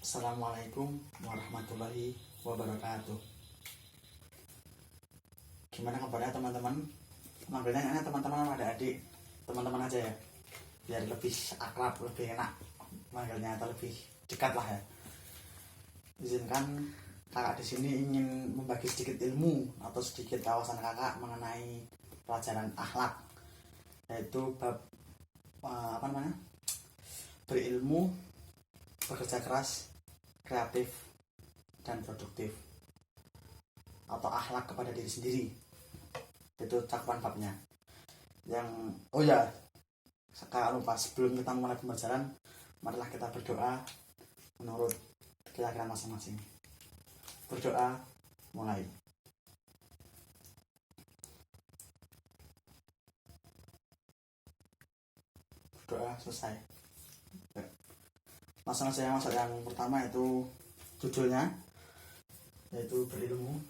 Assalamualaikum warahmatullahi wabarakatuh. Gimana kabarnya teman-teman? Manggilnya teman-teman ada adik, teman-teman aja ya, biar lebih akrab, lebih enak manggilnya atau lebih dekat lah ya. Izinkan kakak di sini ingin membagi sedikit ilmu atau sedikit wawasan kakak mengenai pelajaran akhlak, yaitu bab berilmu, bekerja keras, kreatif, dan produktif, atau akhlak kepada diri sendiri. Itu cakupan babnya. Kakak lupa, sebelum kita mulai pembelajaran, marilah kita berdoa menurut keyakinan masing-masing. Berdoa, mulai. Berdoa, selesai. Langsung saya masuk yang pertama, itu judulnya, yaitu berilmu,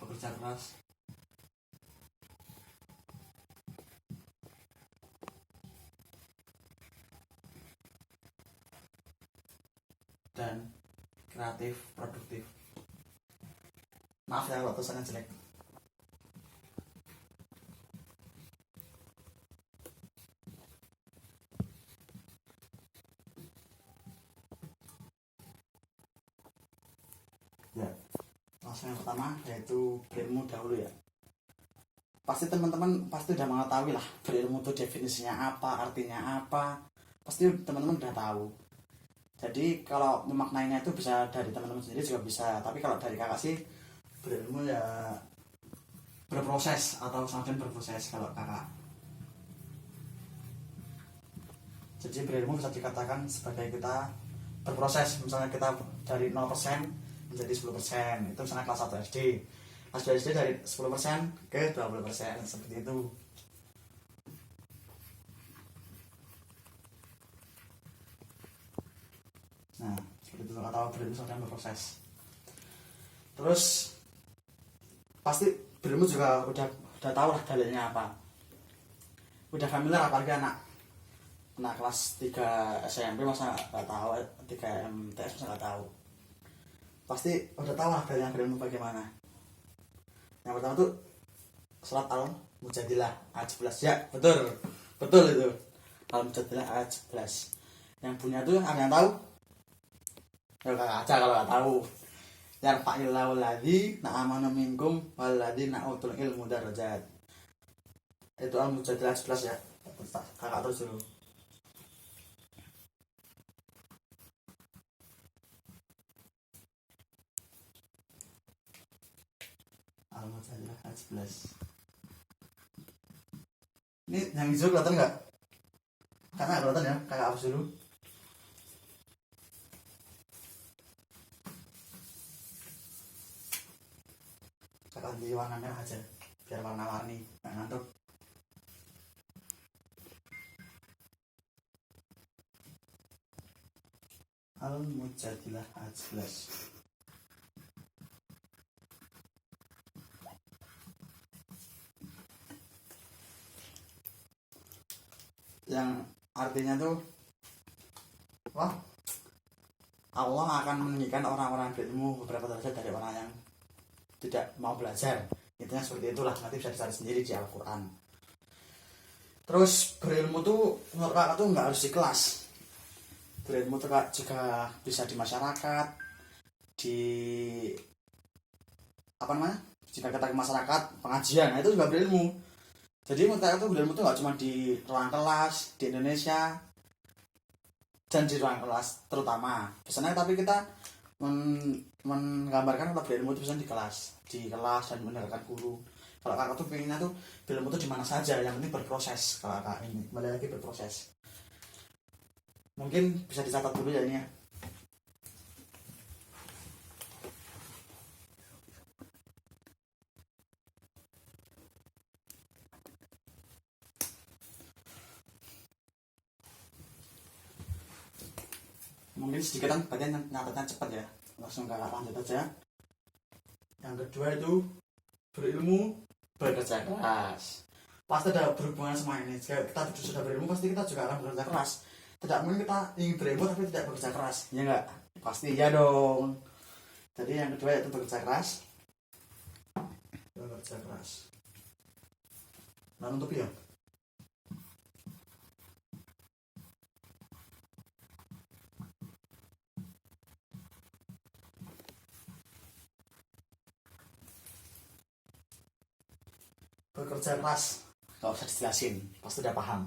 bekerja keras, dan kreatif produktif. Maaf ya kalau tulisannya jelek. Ya, langsung yang pertama, yaitu berilmu dahulu ya. Pasti teman-teman udah mengetahui lah berilmu itu definisinya apa, artinya apa. Pasti teman-teman udah tahu. Jadi kalau memaknainya itu bisa dari teman-teman sendiri juga bisa. Tapi kalau dari kakak sih, berilmu ya berproses atau semakin berproses kalau kakak. Jadi berilmu bisa dikatakan sebagai kita berproses. Misalnya kita dari 0% menjadi 10%, itu misalnya kelas 1 SD. Kelas 2 SD dari 10% ke 20%, seperti itu. Nah, seperti itu kata berilmu sedang berproses. Terus pasti berilmu juga udah tahu lah dalilnya apa. Udah familiar, apalagi anak kelas 3 SMP masa nggak tahu, 3 MTS masa nggak tahu. Pasti udah tahu lah dalilnya berilmu bagaimana. Yang pertama tuh surat Al-Mujadilah ayat 11. Ya, betul itu. Al-Mujadilah ayat 11. Yang punya tuh ada yang tahu? Ya kakak aja kalau nggak tahu. Yarfa'illahu alladzi amanu minkum walladzina utul ilmu darajat. Itu Al-Mujadilah 11 ya. Kakak terus dulu. Al-Mujadilah ayat 11. Ini yang hijau kelihatan nggak? Kakak kelihatan ya, kakak hapus dulu. Kakak ganti warna merah aja, biar warna-warni, nggak ngantuk. Al-Mujadilah ayat 11. Yang artinya tuh, wah, Allah akan meninggikan orang-orang berilmu beberapa derajat dari orang yang tidak mau belajar. Intinya seperti itulah, nanti bisa dicari sendiri di Al-Quran. Terus berilmu tuh menurut kakak tuh nggak harus di kelas. Berilmu tuh juga bisa di masyarakat, jika kita ke masyarakat pengajian, nah itu juga berilmu. Jadi menurut kakak tuh berilmu tuh nggak cuma di ruang kelas di Indonesia dan di ruang kelas terutama. Biasanya tapi kita menggambarkan kalau berilmu itu biasanya di kelas dan mendengarkan guru. Kalau kakak tuh pengennya tuh berilmu tuh di mana saja, yang penting berproses. Kalau kakak ini kembali lagi berproses. Mungkin bisa dicatat dulu ya ini ya. Mungkin sedikit kan bagian nyatetnya cepat ya, langsung kakak lanjut aja. Yang kedua itu berilmu bekerja keras. Pasti ada berhubungan sama ini. Jika kita sudah berilmu, pasti kita juga akan bekerja keras. Tidak mungkin kita ingin berilmu tapi tidak bekerja keras, ya enggak? Pasti ya dong. Jadi yang kedua yaitu bekerja keras. Bekerja keras. Nah, untuk ya. Bekerja keras, nggak usah dijelasin, pasti udah paham.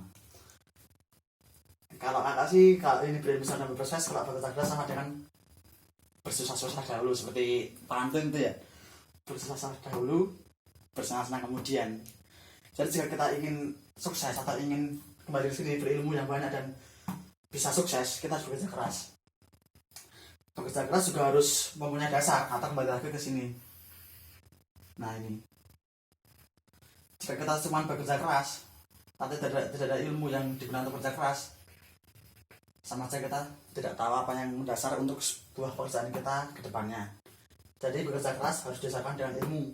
Kalau kakak sih, kalau ini berilmu dan berproses, kalau bekerja keras sama dengan bersusah-susah dahulu, seperti pantun itu ya. Bersusah-susah dahulu, bersenang-senang kemudian. Jadi jika kita ingin sukses atau ingin kembali ke sini berilmu yang banyak dan bisa sukses, kita harus bekerja keras. Bekerja keras juga harus mempunyai dasar atau kembali lagi ke sini. Nah ini, jika kita cuma bekerja keras tapi tidak ada ilmu yang digunakan untuk bekerja keras, sama saja kita tidak tahu apa yang mendasar untuk sebuah pekerjaan kita ke depannya. Jadi bekerja keras harus didasarkan dengan ilmu.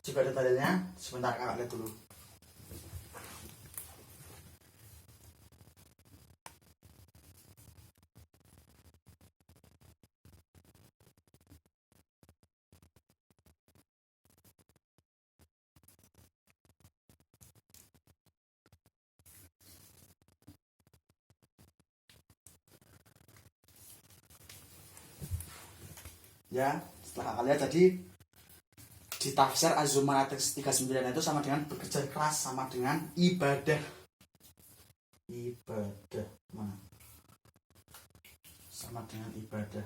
Jika ada dalilnya, sebentar kakak lihat dulu. Ya, setelah kakak lihat, jadi di tafsir Az-Zumar 39 itu sama dengan bekerja keras sama dengan ibadah. Ibadah mana? Sama dengan ibadah.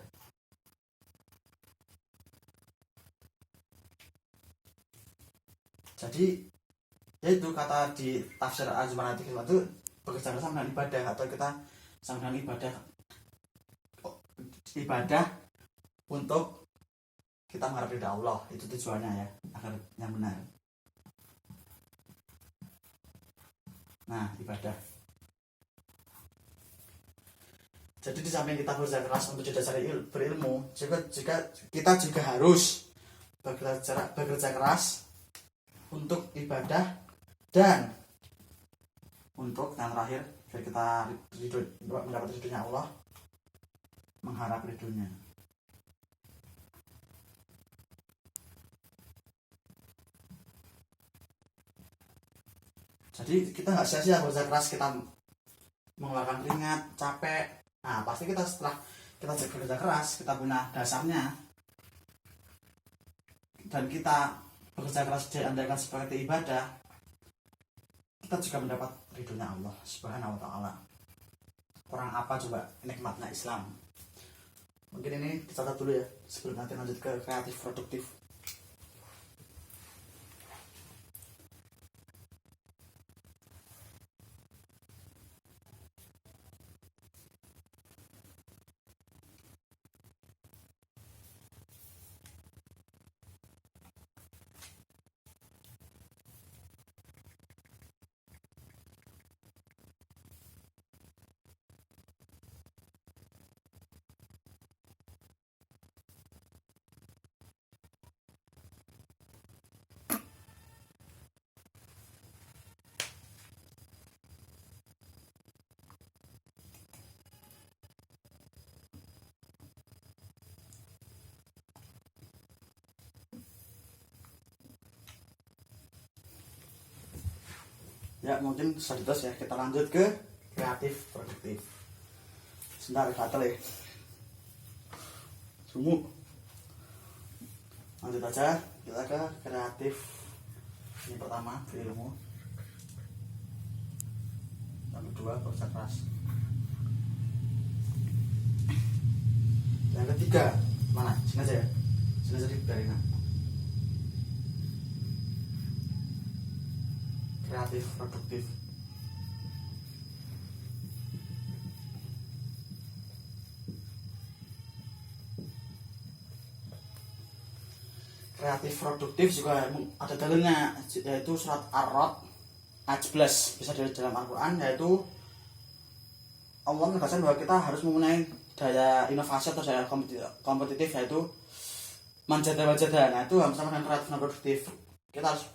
Jadi yaitu kata di tafsir Az-Zumar itu bekerja keras sama dengan ibadah, atau kita sama dengan ibadah untuk kita mengharap ridha Allah. Itu tujuannya ya, agar yang benar. Nah, ibadah. Jadi di samping kita bekerja keras untuk didasari berilmu, juga kita juga harus bekerja keras untuk ibadah dan untuk yang terakhir, biar kita mendapat ridhonya Allah, mengharap ridhonya. Jadi kita nggak sia-sia bekerja keras, kita mengeluarkan keringat, capek. Nah, pasti kita setelah kita bekerja keras, kita punya dasarnya, dan kita bekerja keras diandalkan sebagai ibadah, kita juga mendapat ridhonya Allah Subhanahu wa Ta'ala. Kurang apa coba nikmatnya Islam? Mungkin ini dicatat dulu ya, sebelum nanti lanjut ke kreatif produktif. Ya, mungkin sudah ya, kita lanjut ke kreatif produktif. Sebentar, gatel ya. Sumuk. Lanjut aja, kita ke kreatif. Ini pertama, berilmu. Yang kedua, bekerja keras. Yang ketiga, mana? Sini aja ya. Sini aja dibiarin. Kreatif produktif. Kreatif produktif juga ada dalilnya, yaitu surat Ar-Ra'd ayat 11, bisa dilihat dalam Al-Quran, yaitu Allah menegaskan bahwa kita harus mempunyai daya inovasi atau daya kompetitif, yaitu manjada wajada. Nah, itu sama dengan kreatif dan produktif. Kita harus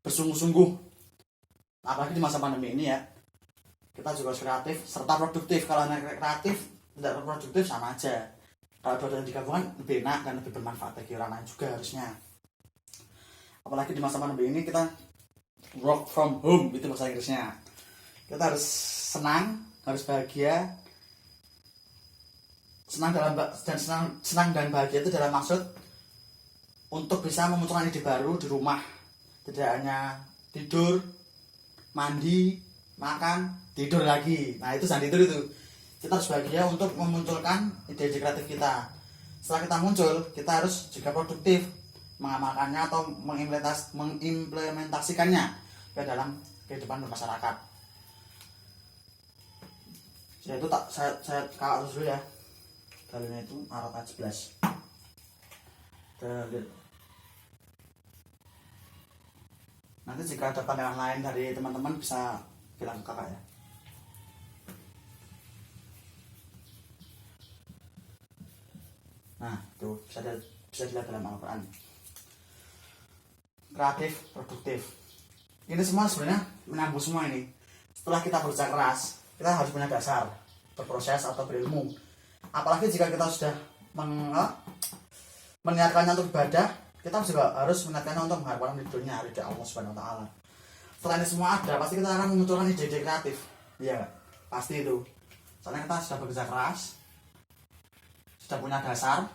bersungguh-sungguh. Apalagi di masa pandemi ini ya, kita juga harus kreatif serta produktif. Kalau hanya kreatif tidak produktif sama aja. Kalau dua-duanya digabungkan lebih enak dan lebih bermanfaat bagi orang lain juga harusnya. Apalagi di masa pandemi ini kita work from home, itu bahasa Inggrisnya. Kita harus senang, harus bahagia. Senang dan bahagia itu dalam maksud untuk bisa memunculkan ide baru di rumah. Tidak hanya tidur, mandi, makan, tidur lagi. Nah itu jangan tidur itu. Kita harus bahagia untuk memunculkan ide-ide kreatif kita. Setelah kita muncul, kita harus juga produktif mengamalkannya atau mengimplementasikannya ke dalam kehidupan bermasyarakat. Jadi itu saya kakak dulu ya. Dalilnya itu Maret 11. Dalil. Nanti jika ada pandangan lain dari teman-teman bisa bilang ke kakak ya. Nah, itu bisa dilihat dalam Al-Quran. Kreatif, produktif. Ini semua sebenarnya menyambung semua ini. Setelah kita bekerja keras, kita harus punya dasar berproses atau berilmu. Apalagi jika kita sudah meniatkannya untuk ibadah, kita juga harus meniatkannya untuk mengharapkan ridhonya, ridho Allah Subhanahu wa taala. Setelah ini semua ada, pasti kita akan memunculkan ide-ide kreatif. Iya gak? Pasti itu. Soalnya kita sudah bekerja keras, sudah punya dasar,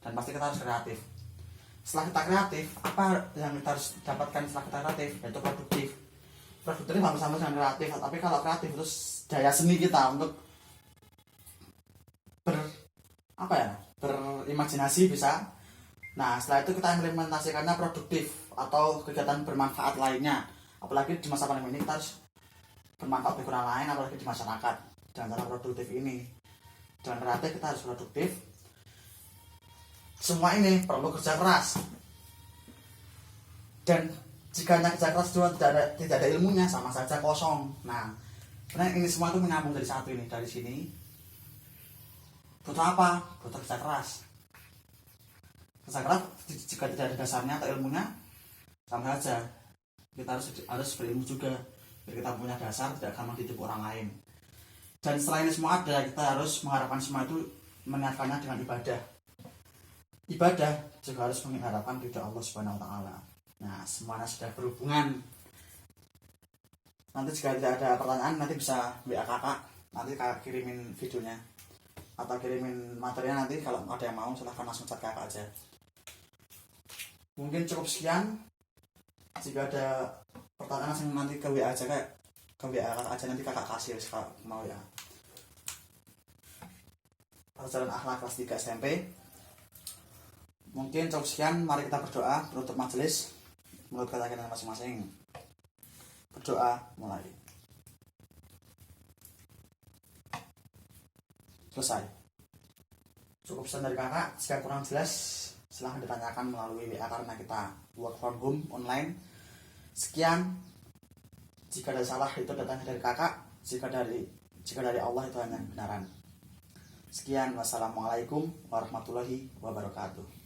dan pasti kita harus kreatif. Setelah kita kreatif, apa yang kita harus dapatkan setelah kita kreatif? Yaitu produktif. Produktif ini sama-sama dengan kreatif, tapi kalau kreatif itu daya seni kita untuk berimajinasi bisa. Nah setelah itu kita implementasikannya produktif atau kegiatan bermanfaat lainnya. Apalagi di masa pandemi ini kita harus bermanfaat bagi orang lain, apalagi di masyarakat. Dengan cara produktif ini, dengan kreatif kita harus produktif. Semua ini perlu kerja keras. Dan jika hanya kerja keras cuma tidak ada ilmunya, sama saja kosong. Nah, sebenarnya ini semua itu menyambung dari satu ini, dari sini. Butuh apa? Butuh kerja keras. Kerja keras jika tidak ada dasarnya atau ilmunya, sama saja. Kita harus berilmu juga, biar kita punya dasar, tidak gampang ditipu orang lain. Dan setelah ini semua ada, kita harus mengharapkan semua itu meniatkannya dengan ibadah. Ibadah juga harus mengharapkan ridho Allah Subhanahu wa taala. Nah, semuanya sudah berhubungan. Nanti jika tidak ada pertanyaan, nanti bisa WA kakak. Nanti kakak kirimin videonya atau kirimin materinya. Nanti kalau ada yang mau silahkan langsung chat kakak aja. Mungkin cukup sekian. Jika ada pertanyaan langsung nanti ke WA aja, kayak ke WA kakak aja, nanti kakak kasih kalau mau ya. Pelajaran akhlak kelas 3 SMP. Mungkin cukup sekian. Mari kita berdoa penutup majelis menurut keyakinan masing-masing. Berdoa mulai. Selesai. Cukup pesan dari kakak. Jika kurang jelas silahkan ditanyakan melalui WA karena kita work from home online. Sekian. Jika ada salah itu datangnya dari kakak. Jika dari Allah itu hanya kebenaran. Sekian. Wassalamualaikum warahmatullahi wabarakatuh.